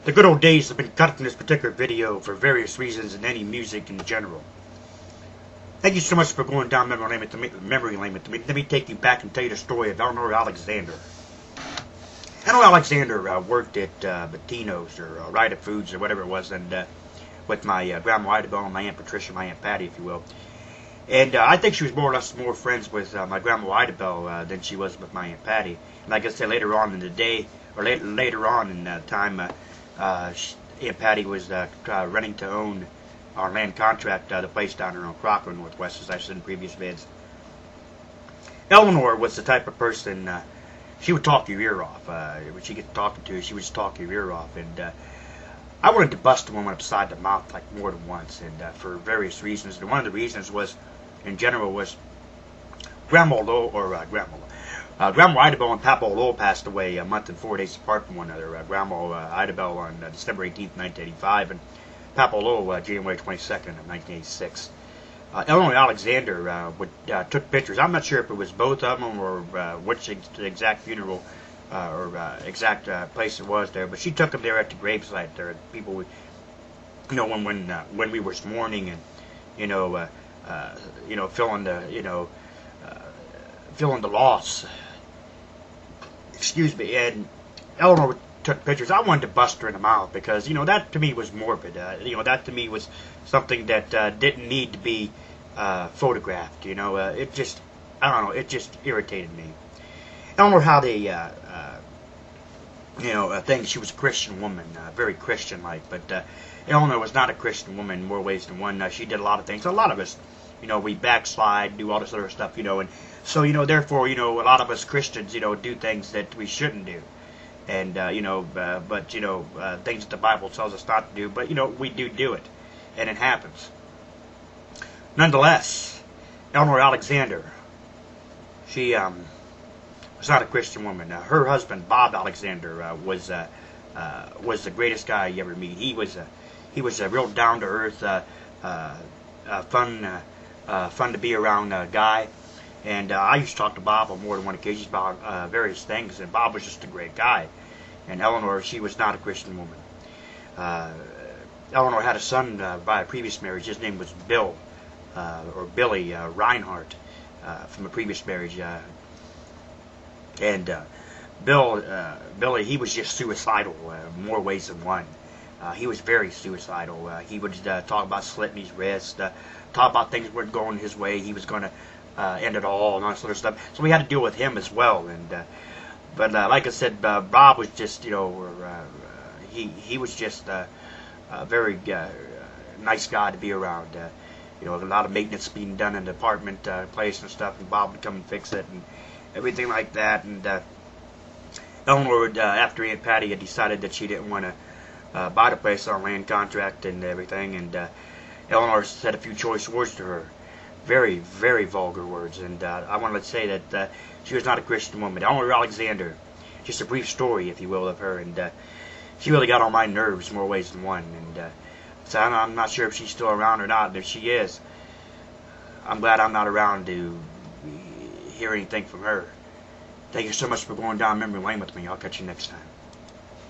The good old days have been cut from this particular video for various reasons and any music in general. Thank you so much for going down memory lane with me. Let me take you back and tell you the story of Eleanor Alexander. Eleanor Alexander worked at Bettino's or Rita Foods or whatever it was, and with my Grandma Idabel and my Aunt Patricia, my Aunt Patty, if you will. And I think she was more or less more friends with my Grandma Idabel than she was with my Aunt Patty. And like I said, later on in the day, or later on in time, Aunt Patty was running to own our land contract, the place down here on Crocker, Northwest, as I said in previous vids. Eleanor was the type of person, she would talk your ear off. When she gets talking to you, she would just talk your ear off. And I wanted to bust the woman upside the mouth like more than once, and for various reasons. And one of the reasons was, in general, was Grandma Idabel and Papa Lowell passed away a month and 4 days apart from one another. Grandma Idabel on December 18th, 1985, and Papa Lowell January 22nd of 1986. Eleanor Alexander took pictures. I'm not sure if it was both of them or which exact funeral or exact place it was there, but she took them there at the gravesite there. People, when we was mourning and feeling the loss. Excuse me. And Eleanor took pictures. I wanted to bust her in the mouth because that to me was morbid. That to me was something that didn't need to be photographed. It just, I don't know. It just irritated me. Eleanor had a thing. She was a Christian woman, very Christian-like, but Eleanor was not a Christian woman in more ways than one. She did a lot of things. A lot of us, we backslide, do all this other stuff, and so, therefore, a lot of us Christians, do things that we shouldn't do. And, things that the Bible tells us not to do, but, we do it. And it happens. Nonetheless, Eleanor Alexander, she was not a Christian woman. Her husband, Bob Alexander, was the greatest guy you ever meet. He was a real down-to-earth, fun to be around guy. And I used to talk to Bob on more than one occasion about various things, and Bob was just a great guy. And Eleanor, she was not a Christian woman. Eleanor had a son by a previous marriage. His name was Bill, or Billy Reinhardt, from a previous marriage. Billy, he was just suicidal in more ways than one. He was very suicidal. He would talk about slitting his wrist, talk about things weren't going his way. He was going to end it all and all that sort of stuff. So we had to deal with him as well. And but like I said, Bob was just he was just a very nice guy to be around. A lot of maintenance being done in the apartment place and stuff, and Bob would come and fix it and everything like that. And Eleanor would, after Aunt Patty had decided that she didn't want to buy the place on land contract and everything, and Eleanor said a few choice words to her. Very, very vulgar words, and I wanted to say that she was not a Christian woman. Eleanor Alexander, just a brief story, if you will, of her, and she really got on my nerves more ways than one, and so I'm not sure if she's still around or not, and if she is, I'm glad I'm not around to hear anything from her. Thank you so much for going down memory lane with me. I'll catch you next time.